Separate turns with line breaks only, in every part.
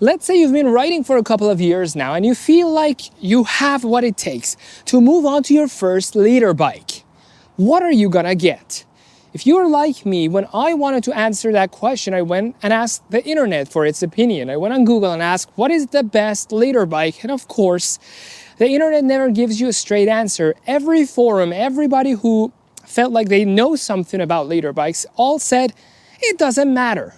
Let's say you've been riding for a couple of years now and you feel like you have what it takes to move on to your first liter bike. What are you gonna get? If you're like me, when I wanted to answer that question, I went and asked the internet for its opinion. I went on Google and asked, what is the best liter bike? And of course, the internet never gives you a straight answer. Every forum, everybody who felt like they know something about liter bikes all said, it doesn't matter.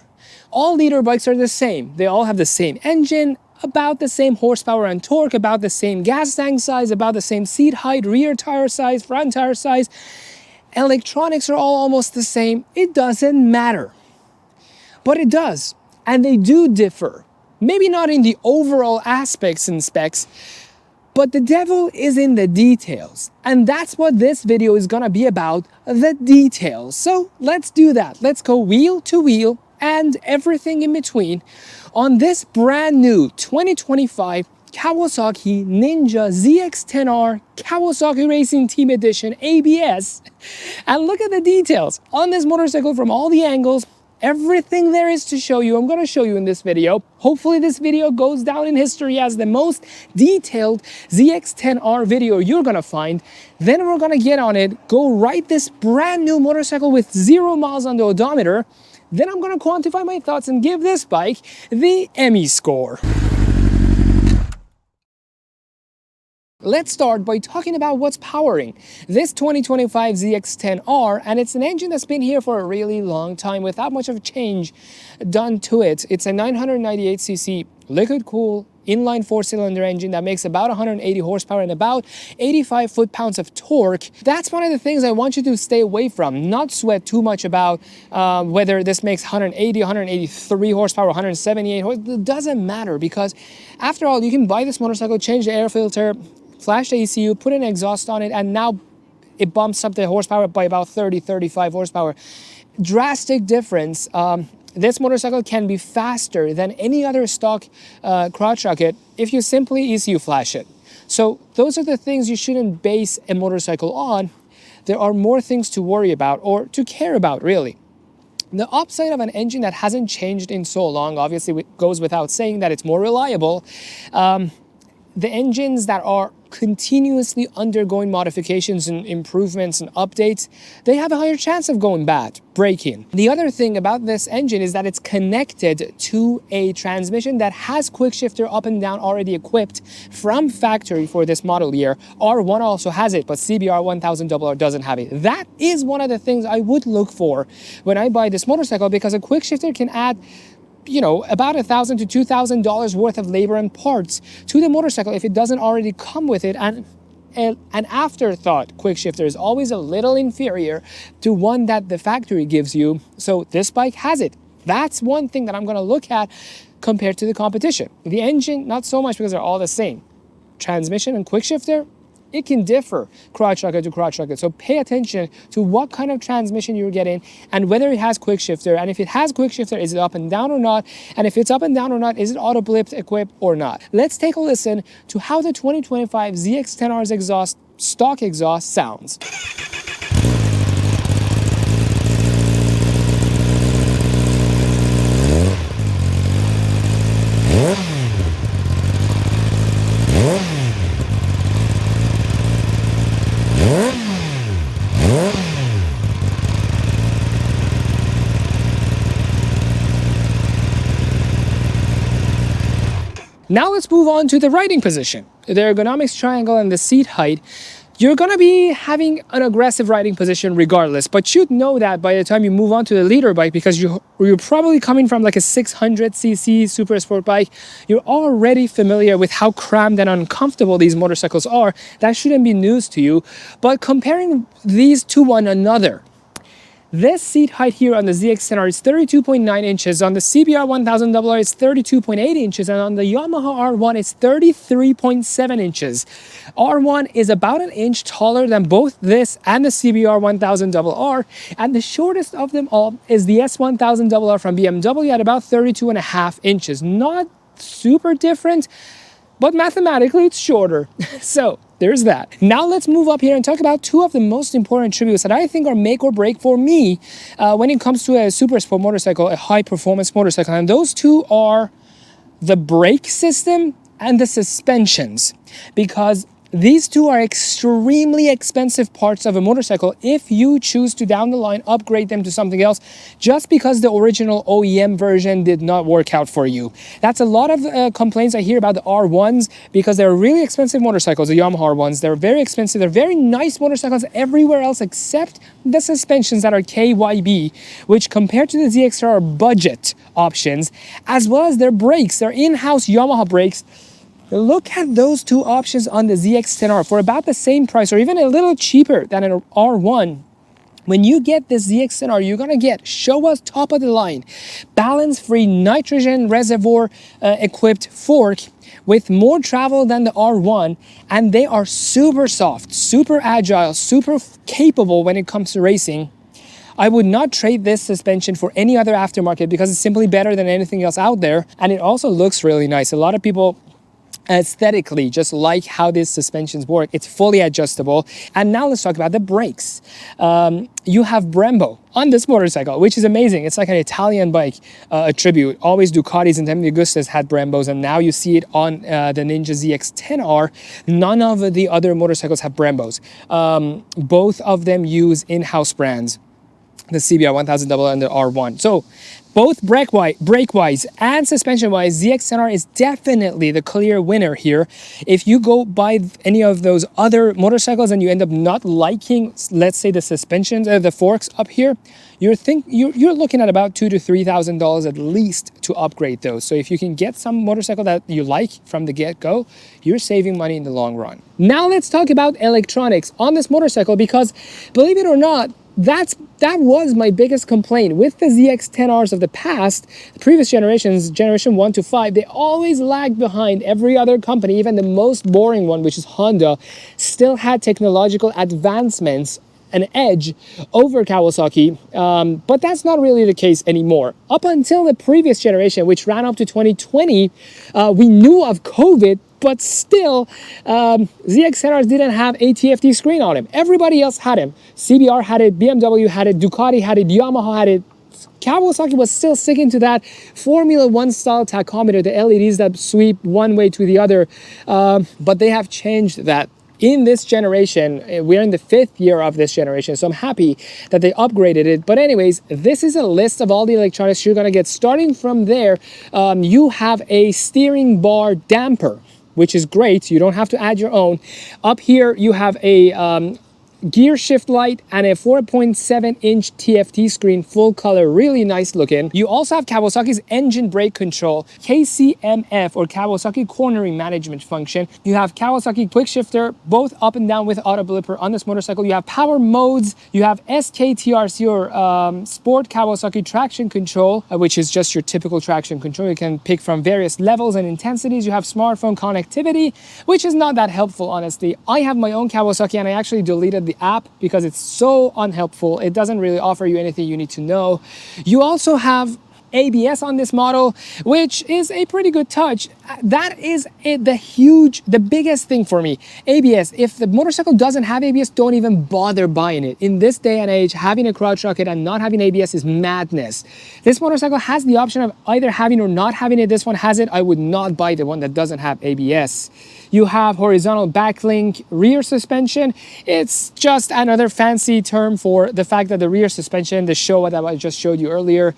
All liter bikes are the same. They all have the same engine, about the same horsepower and torque, about the same gas tank size, about the same seat height, rear tire size, front tire size. Electronics are all almost the same. It doesn't matter. But it does. And they do differ. Maybe not in the overall aspects and specs, but the devil is in the details. And that's what this video is gonna be about, the details. So let's do that. Let's go wheel to wheel and everything in between on this brand new 2025 Kawasaki Ninja ZX10R Kawasaki Racing Team Edition ABS. And look at the details on this motorcycle from all the angles. Everything there is to show you, I'm going to show you in this video. Hopefully this video goes down in history as the most detailed ZX10R video you're going to find. Then we're going to get on it, go ride this brand new motorcycle with 0 miles on the odometer. Then I'm going to quantify my thoughts and give this bike the Emmy score. Let's start by talking about what's powering this 2025 ZX10R, and it's an engine that's been here for a really long time without much of a change done to it. It's a 998cc liquid-cooled inline 4-cylinder engine that makes about 180 horsepower and about 85 foot-pounds of torque. That's one of the things I want you to stay away from, not sweat too much about whether this makes 180, 183 horsepower, 178 horsepower. It doesn't matter, because after all, you can buy this motorcycle, change the air filter, flash the ECU, put an exhaust on it, and now it bumps up the horsepower by about 30, 35 horsepower. Drastic difference. This motorcycle can be faster than any other stock crotch rocket if you simply ECU flash it. So those are the things you shouldn't base a motorcycle on. There are more things to worry about or to care about, really. The upside of an engine that hasn't changed in so long, obviously it goes without saying that it's more reliable. The engines that are continuously undergoing modifications and improvements and updates, they have a higher chance of going bad, breaking. The other thing about this engine is that it's connected to a transmission that has quick shifter up and down already equipped from factory for this model year. R1 also has it, but CBR 1000RR doesn't have it. That is one of the things I would look for when I buy this motorcycle, because a quick shifter can add about $1,000 to $2,000 worth of labor and parts to the motorcycle if it doesn't already come with it. And an afterthought quick shifter is always a little inferior to one that the factory gives you. So this bike has it. That's one thing that I'm going to look at compared to the competition. The engine, not so much, because they're all the same. Transmission and quick shifter, it can differ crotch rocket to crotch rocket. So pay attention to what kind of transmission you're getting and whether it has quick shifter. And if it has quick shifter, is it up and down or not? And if it's up and down or not, is it auto blipped equipped or not? Let's take a listen to how the 2025 ZX10R's exhaust, stock exhaust, sounds. Now let's move on to the riding position. The ergonomics triangle and the seat height. You're gonna be having an aggressive riding position regardless, but you'd know that by the time you move on to the liter bike, because you're probably coming from like a 600cc super sport bike. You're already familiar with how cramped and uncomfortable these motorcycles are. That shouldn't be news to you. But comparing these to one another, this seat height here on the ZX10R is 32.9 inches, on the CBR 1000RR it's 32.8 inches, and on the Yamaha R1 it's 33.7 inches. R1 is about an inch taller than both this and the CBR 1000RR, and the shortest of them all is the S1000RR from BMW at about 32.5 inches. Not super different, but mathematically it's shorter. So there's that. Now let's move up here and talk about two of the most important attributes that I think are make or break for me when it comes to a super sport motorcycle, a high performance motorcycle. And those two are the brake system and the suspensions, because these two are extremely expensive parts of a motorcycle if you choose to down the line upgrade them to something else just because the original OEM version did not work out for you. That's a lot of complaints I hear about the R1s, because they're really expensive motorcycles, the Yamaha R1s. They're very expensive. They're very nice motorcycles everywhere else except the suspensions that are KYB, which compared to the ZX10R are budget options, as well as their brakes. Their in-house Yamaha brakes. Look at those two options on the ZX10R for about the same price or even a little cheaper than an R1. When you get this ZX10R, you're gonna get Showa's top of the line, balance-free nitrogen reservoir equipped fork with more travel than the R1, and they are super soft, super agile, super capable when it comes to racing. I would not trade this suspension for any other aftermarket because it's simply better than anything else out there, and it also looks really nice. A lot of people aesthetically just like how these suspensions work. It's fully adjustable. And now let's talk about the brakes. You have Brembo on this motorcycle, which is amazing. It's like an Italian bike, a tribute. Always Ducatis and Temi Gustas had Brembos, and now you see it on the Ninja ZX10R. None of the other motorcycles have Brembos. Both of them use in-house brands, the CBR 1000 and the R1. So both brake-wise and suspension-wise, ZX10R is definitely the clear winner here. If you go buy any of those other motorcycles and you end up not liking, let's say, the suspensions, the forks up here, you're looking at about $2,000 to $3,000 at least to upgrade those. So if you can get some motorcycle that you like from the get-go, you're saving money in the long run. Now let's talk about electronics on this motorcycle, because believe it or not, that was my biggest complaint with the ZX10Rs of the past, the previous generations, generation 1 to 5, they always lagged behind every other company. Even the most boring one, which is Honda, still had technological advancements, an edge over Kawasaki, but that's not really the case anymore. Up until the previous generation, which ran up to 2020, we knew of COVID, but still, ZX10Rs didn't have a TFT screen on them. Everybody else had them. CBR had it, BMW had it, Ducati had it, Yamaha had it. Kawasaki was still sticking to that Formula One style tachometer, the LEDs that sweep one way to the other, but they have changed that. In this generation, we're in the 5th year of this generation, so I'm happy that they upgraded it. But anyways, this is a list of all the electronics you're gonna get. Starting from there, you have a steering bar damper, which is great. You don't have to add your own. Up here, you have a gear shift light and a 4.7-inch TFT screen, full color, really nice looking. You also have Kawasaki's engine brake control, KCMF or Kawasaki cornering management function. You have Kawasaki quick shifter, both up and down with auto blipper on this motorcycle. You have power modes. You have SKTRC or Sport Kawasaki traction control, which is just your typical traction control. You can pick from various levels and intensities. You have smartphone connectivity, which is not that helpful, honestly. I have my own Kawasaki and I actually deleted the app because it's so unhelpful. It doesn't really offer you anything you need to know. You also have ABS on this model, which is a pretty good touch. That is the biggest thing for me. ABS. If the motorcycle doesn't have ABS, don't even bother buying it. In this day and age, having a crotch rocket and not having ABS is madness. This motorcycle has the option of either having or not having it. This one has it. I would not buy the one that doesn't have ABS. You have horizontal backlink rear suspension. It's just another fancy term for the fact that the rear suspension, the Showa that I just showed you earlier,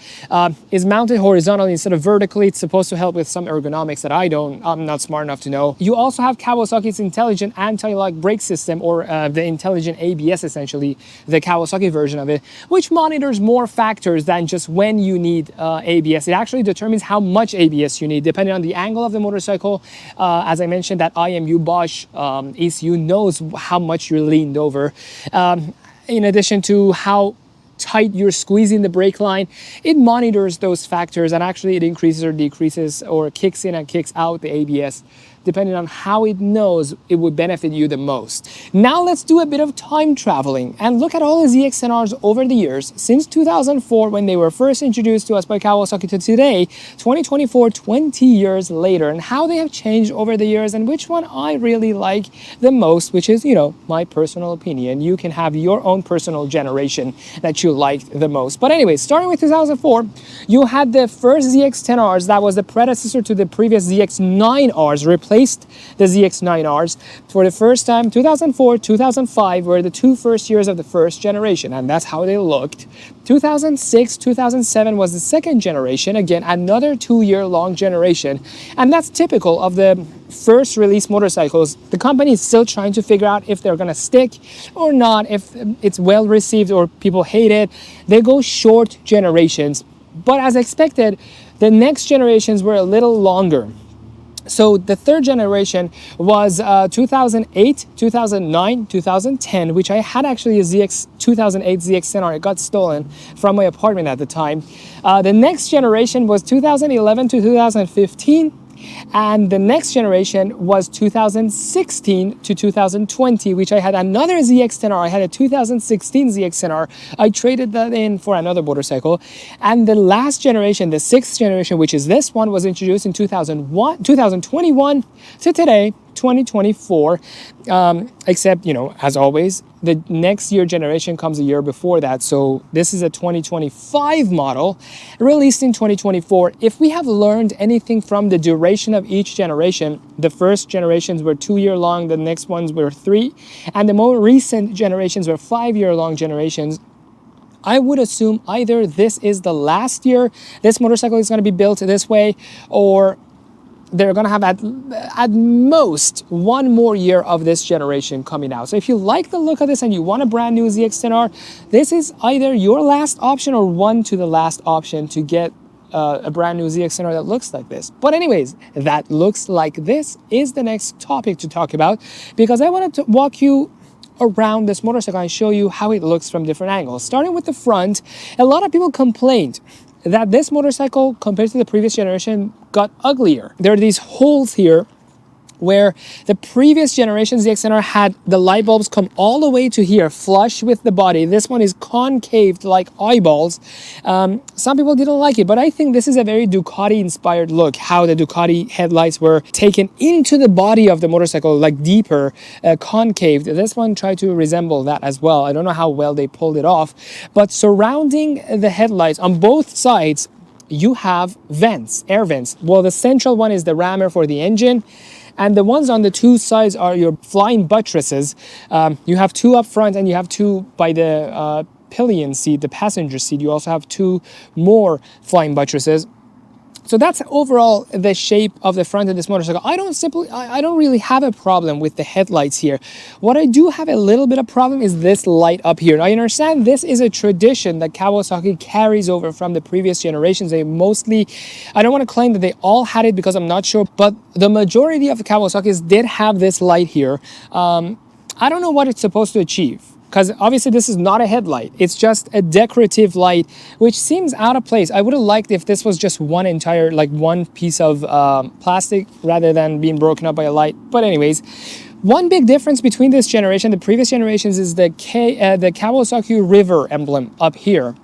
is mounted horizontally instead of vertically. It's supposed to help with some ergonomics that I'm not smart enough to know. You also have Kawasaki's intelligent anti-lock brake system, or the intelligent ABS, essentially, the Kawasaki version of it, which monitors more factors than just when you need ABS. It actually determines how much ABS you need, depending on the angle of the motorcycle. As I mentioned, that IMU Bosch ECU knows how much you're leaned over. In addition to how tight you're squeezing the brake line, it monitors those factors, and actually it increases or decreases or kicks in and kicks out the ABS depending on how it knows it would benefit you the most. Now let's do a bit of time traveling and look at all the ZX10Rs over the years since 2004 when they were first introduced to us by Kawasaki to today, 2024, 20 years later, and how they have changed over the years and which one I really like the most, which is, my personal opinion. You can have your own personal generation that you like the most. But anyway, starting with 2004, you had the first ZX10Rs that was the predecessor to the previous ZX9Rs, replaced the ZX9Rs for the first time. 2004, 2005 were the two first years of the first generation, and that's how they looked. 2006, 2007 was the second generation, again, another 2-year long generation, and that's typical of the first release motorcycles. The company is still trying to figure out if they're gonna stick or not, if it's well received or people hate it. They go short generations, but as expected, the next generations were a little longer. So the third generation was 2008, 2009, 2010, which I had actually a 2008 ZX10R. It got stolen from my apartment at the time. The next generation was 2011 to 2015. And the next generation was 2016 to 2020, which I had another ZX10R. I had a 2016 ZX10R. I traded that in for another motorcycle. And the last generation, the sixth generation, which is this one, was introduced in 2021 to today, 2024. Except, as always, the next year generation comes a year before that. So this is a 2025 model released in 2024. If we have learned anything from the duration of each generation, the first generations were 2-year long, the next ones were 3, and the more recent generations were 5-year long generations. I would assume either this is the last year this motorcycle is going to be built this way, or they're going to have at most one more year of this generation coming out. So if you like the look of this and you want a brand new ZX10R, this is either your last option or one to the last option to get a brand new ZX10R that looks like this. But anyways, that looks like this is the next topic to talk about, because I wanted to walk you around this motorcycle and show you how it looks from different angles. Starting with the front, a lot of people complained that this motorcycle, compared to the previous generation, got uglier. There are these holes here where the previous generation ZX10R had the light bulbs come all the way to here, flush with the body. This one is concaved like eyeballs. Some people didn't like it, but I think this is a very Ducati-inspired look, how the Ducati headlights were taken into the body of the motorcycle, like deeper, concaved. This one tried to resemble that as well. I don't know how well they pulled it off, but surrounding the headlights on both sides, you have vents, air vents. Well, the central one is the rammer for the engine, and the ones on the two sides are your flying buttresses. You have 2 up front and you have 2 by the pillion seat, the passenger seat. You also have 2 more flying buttresses. So that's overall the shape of the front of this motorcycle. I don't really have a problem with the headlights here. What I do have a little bit of problem is this light up here. Now, I understand this is a tradition that Kawasaki carries over from the previous generations. They mostly, I don't want to claim that they all had it because I'm not sure, but the majority of the Kawasaki's did have this light here. I don't know what it's supposed to achieve, because obviously this is not a headlight. It's just a decorative light, which seems out of place. I would have liked if this was just one entire, like one piece of plastic rather than being broken up by a light. But anyways, one big difference between this generation, the previous generations, is the Kawasaki River emblem up here,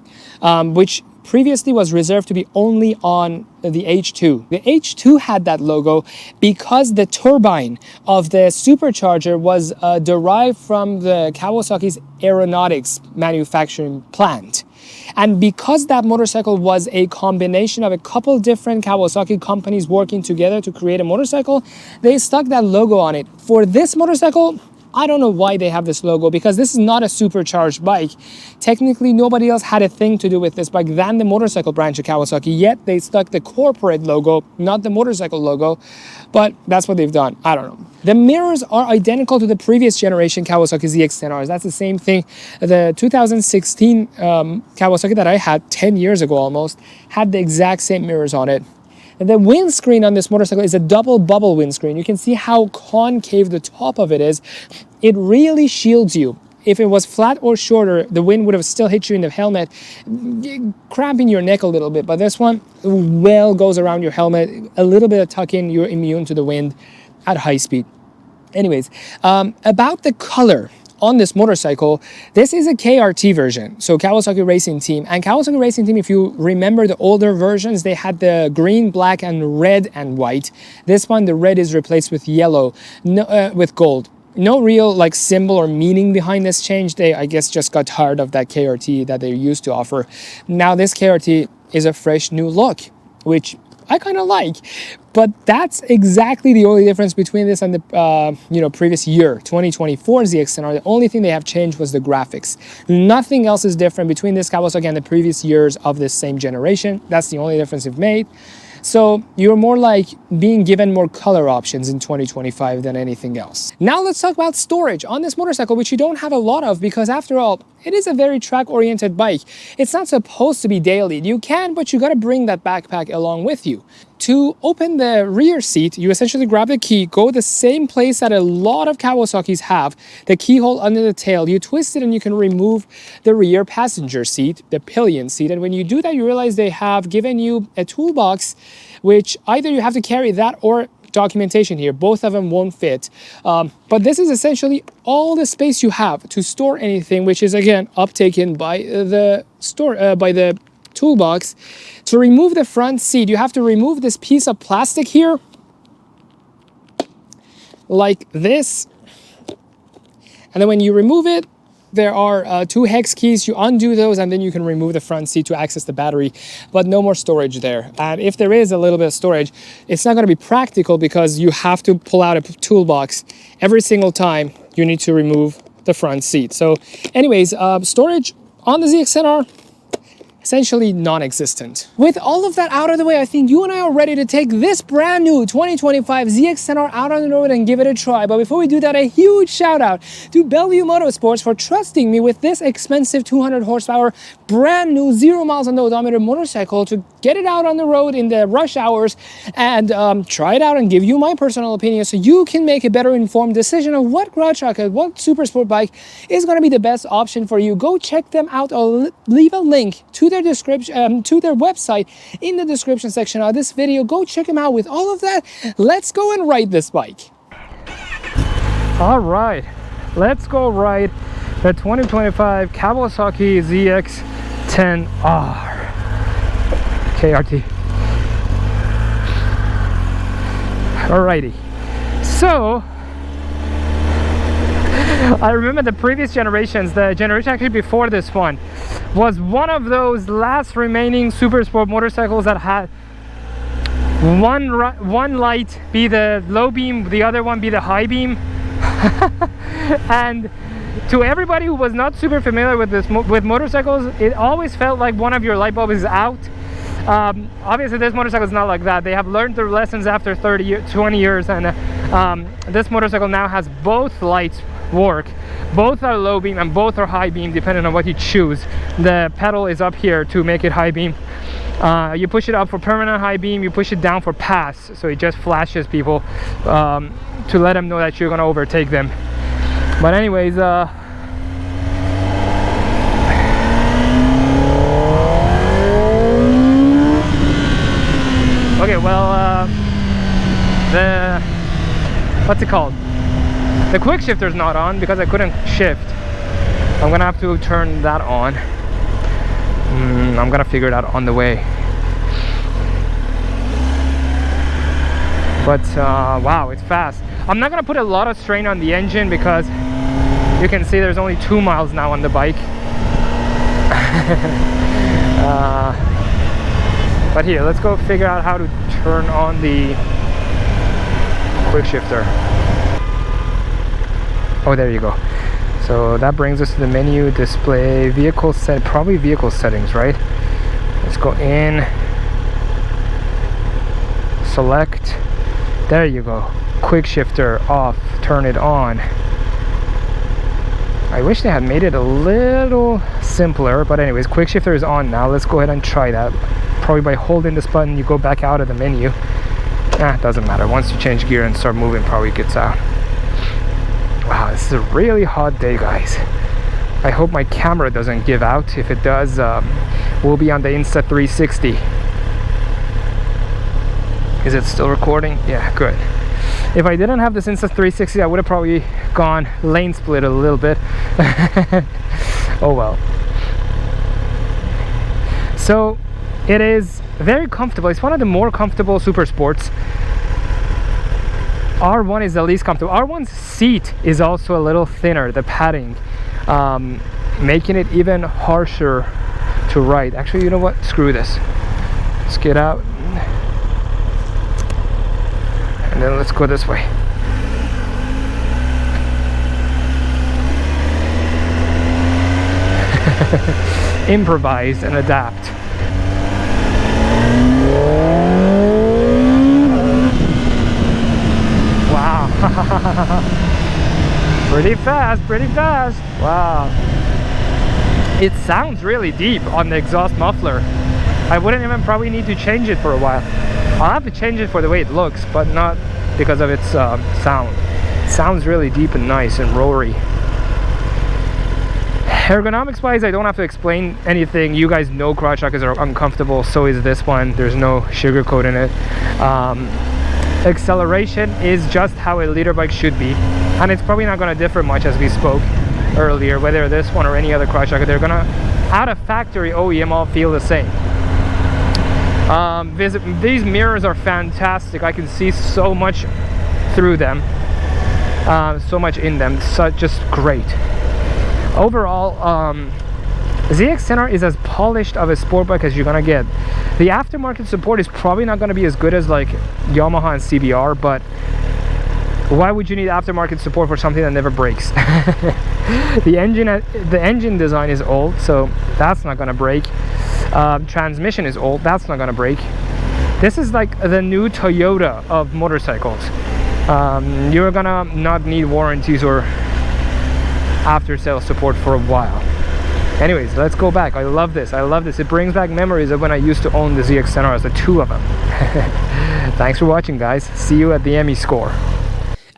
which previously was reserved to be only on the H2. The H2 had that logo because the turbine of the supercharger was derived from the Kawasaki's Ergonomics manufacturing plant. And because that motorcycle was a combination of a couple different Kawasaki companies working together to create a motorcycle, they stuck that logo on it. For this motorcycle, I don't know why they have this logo, because this is not a supercharged bike. Technically, nobody else had a thing to do with this bike than the motorcycle branch of Kawasaki, yet they stuck the corporate logo, not the motorcycle logo, but that's what they've done. I don't know. The mirrors are identical to the previous generation Kawasaki ZX10Rs. That's the same thing. The 2016 Kawasaki that I had 10 years ago almost had the exact same mirrors on it. And the windscreen on this motorcycle is a double bubble windscreen. You can see how concave the top of it is. It really shields you. If it was flat or shorter, the wind would have still hit you in the helmet, cramping your neck a little bit. But this one well goes around your helmet. A little bit of tuck in, you're immune to the wind. at high speed. Anyways, about the color on this motorcycle, this is a KRT version, so Kawasaki Racing Team. And Kawasaki Racing Team, if you remember the older versions, they had the green, black, and red and white. This one, the red is replaced with yellow, with gold. No real like symbol or meaning behind this change. They, I guess, just got tired of that KRT that they used to offer. Now this KRT is a fresh new look, which I kind of like, but that's exactly the only difference between this and the previous year, 2024 ZX10R. The only thing they have changed was the graphics. Nothing else is different between this Kawasaki and the previous years of this same generation. That's the only difference they've made. So you're more like being given more color options in 2025 than anything else. Now let's talk about storage on this motorcycle, which you don't have a lot of because after all, it is a very track-oriented bike. It's not supposed to be daily. You can, but you gotta bring that backpack along with you. To open the rear seat, you essentially grab the key, go the same place that a lot of Kawasaki's have, the keyhole under the tail, you twist it and you can remove the rear passenger seat, the pillion seat. And when you do that, you realize they have given you a toolbox, which either you have to carry that or documentation here. Both of them won't fit. But this is essentially all the space you have to store anything, which is again uptaken by the toolbox. To remove the front seat, you have to remove this piece of plastic here, like this. And then when you remove it, there are 2 hex keys. You undo those and then you can remove the front seat to access the battery, but no more storage there. And if there is a little bit of storage, it's not going to be practical because you have to pull out a toolbox every single time you need to remove the front seat. So anyways, storage on the ZX10R, essentially non-existent. With all of that out of the way, I think you and I are ready to take this brand new 2025 ZX10R out on the road and give it a try. But before we do that, a huge shout out to Bellevue Motorsports for trusting me with this expensive 200 horsepower, brand new 0 miles on the odometer motorcycle to get it out on the road in the rush hours and try it out and give you my personal opinion so you can make a better informed decision of what garage rocket, what super sport bike is going to be the best option for you. Go check them out. I'll leave a link to their description, to their website in the description section of this video. Go check them out. With all of that, let's go and ride this bike. All right, let's go ride the 2025 Kawasaki ZX10R KRT. Alrighty, so I remember the previous generations, the generation actually before this one, was one of those last remaining super sport motorcycles that had one light be the low beam, the other one be the high beam. And to everybody who was not super familiar with with motorcycles, it always felt like one of your light bulbs is out. Obviously this motorcycle is not like that. They have learned their lessons after 20 years, and this motorcycle now has both lights work. Both are low beam and both are high beam depending on what you choose. The pedal is up here to make it high beam. You push it up for permanent high beam, you push it down for pass, so it just flashes people to let them know that you're gonna overtake them. But anyways, okay, well, what's it called? The quick shifter's not on because I couldn't shift. I'm gonna have to turn that on. I'm gonna figure it out on the way. But wow, it's fast. I'm not gonna put a lot of strain on the engine because you can see there's only 2 miles now on the bike. But here, let's go figure out how to turn on the quick shifter. Oh, there you go. So that brings us to the menu, display, vehicle set, probably vehicle settings, right? Let's go in, select, there you go. Quick shifter off, turn it on. I wish they had made it a little simpler, but anyways, quick shifter is on now. Let's go ahead and try that. Probably by holding this button, you go back out of the menu. Doesn't matter. Once you change gear and start moving, probably gets out. Wow, this is a really hot day, guys. I hope my camera doesn't give out. If it does, we'll be on the Insta360. Is it still recording? Yeah, good. If I didn't have this Insta360, I would have probably gone lane split a little bit. Oh well. So it is very comfortable. It's one of the more comfortable super sports. R1 is the least comfortable. R1's seat is also a little thinner, the padding, making it even harsher to ride. Actually, you know what? Screw this. Let's get out. And then let's go this way. Improvise and adapt. Wow. Pretty fast, pretty fast. Wow. It sounds really deep on the exhaust muffler. I wouldn't even probably need to change it for a while. I'll have to change it for the way it looks, but not because of its sound. It sounds really deep and nice and roary. Ergonomics wise, I don't have to explain anything. You guys know crotch rockets are uncomfortable, so is this one. There's no sugarcoat in it. Acceleration is just how a leader bike should be, and it's probably not going to differ much, as we spoke earlier, whether this one or any other crotch rocket. They're going to, out of factory OEM, all feel the same. These mirrors are fantastic. I can see so much through them, so much in them. So just great. Overall, ZX10R is as polished of a sport bike as you're gonna get. The aftermarket support is probably not gonna be as good as like Yamaha and CBR, but why would you need aftermarket support for something that never breaks? The engine design is old, so that's not gonna break. Transmission is old, that's not gonna break. This is like the new Toyota of motorcycles. You're gonna not need warranties or after sales support for a while. Anyways, let's go back. I love this. I love this. It brings back memories of when I used to own the ZX10Rs, the two of them. Thanks for watching, guys. See you at the Emmy score.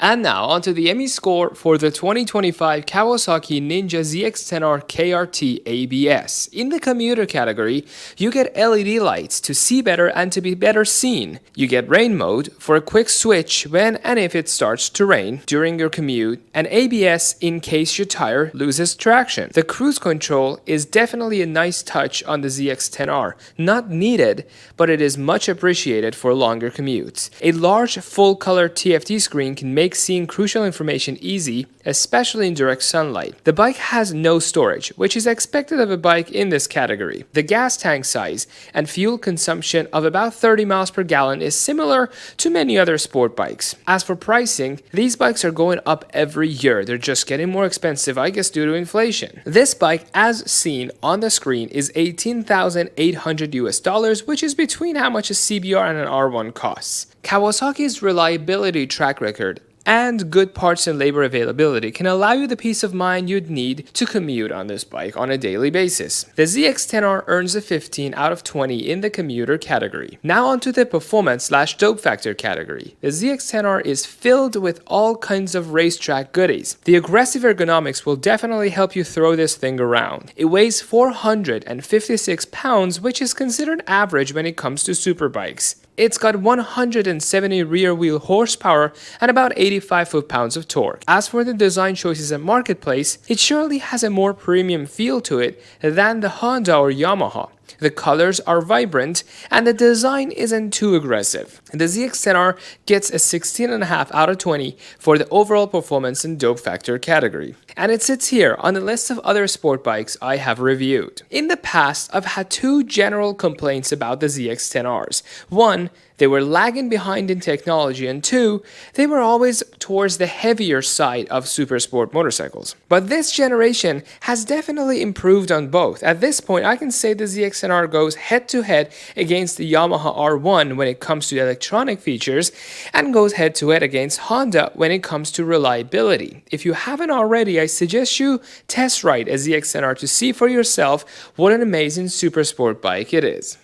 And now onto the Emmy score for the 2025 Kawasaki Ninja ZX10R KRT ABS. In the commuter category, you get LED lights to see better and to be better seen. You get rain mode for a quick switch when and if it starts to rain during your commute, and ABS in case your tire loses traction. The cruise control is definitely a nice touch on the ZX10R. Not needed, but it is much appreciated for longer commutes. A large full-color TFT screen can make seeing crucial information easy, especially in direct sunlight. The bike has no storage, which is expected of a bike in this category. The gas tank size and fuel consumption of about 30 miles per gallon is similar to many other sport bikes. As for pricing, these bikes are going up every year. They're just getting more expensive, I guess, due to inflation. This bike, as seen on the screen, is $18,800 US, which is between how much a CBR and an R1 costs. Kawasaki's reliability track record and good parts and labor availability can allow you the peace of mind you'd need to commute on this bike on a daily basis. The ZX10R earns a 15 out of 20 in the commuter category. Now onto the performance/dope factor category. The ZX10R is filled with all kinds of racetrack goodies. The aggressive ergonomics will definitely help you throw this thing around. It weighs 456 pounds, which is considered average when it comes to superbikes. It's got 170 rear wheel horsepower and about 85 foot-pounds of torque. As for the design choices and marketplace, it surely has a more premium feel to it than the Honda or Yamaha. The colors are vibrant and the design isn't too aggressive. The ZX10R gets a 16.5 out of 20 for the overall performance and dope factor category. And it sits here on the list of other sport bikes I have reviewed. In the past, I've had two general complaints about the ZX10Rs. One, they were lagging behind in technology, and two, they were always towards the heavier side of super sport motorcycles. But this generation has definitely improved on both. At this point, I can say the ZX10R goes head to head against the Yamaha R1 when it comes to electronic features, and goes head to head against Honda when it comes to reliability. If you haven't already, I suggest you test ride a ZX10R to see for yourself what an amazing super sport bike it is.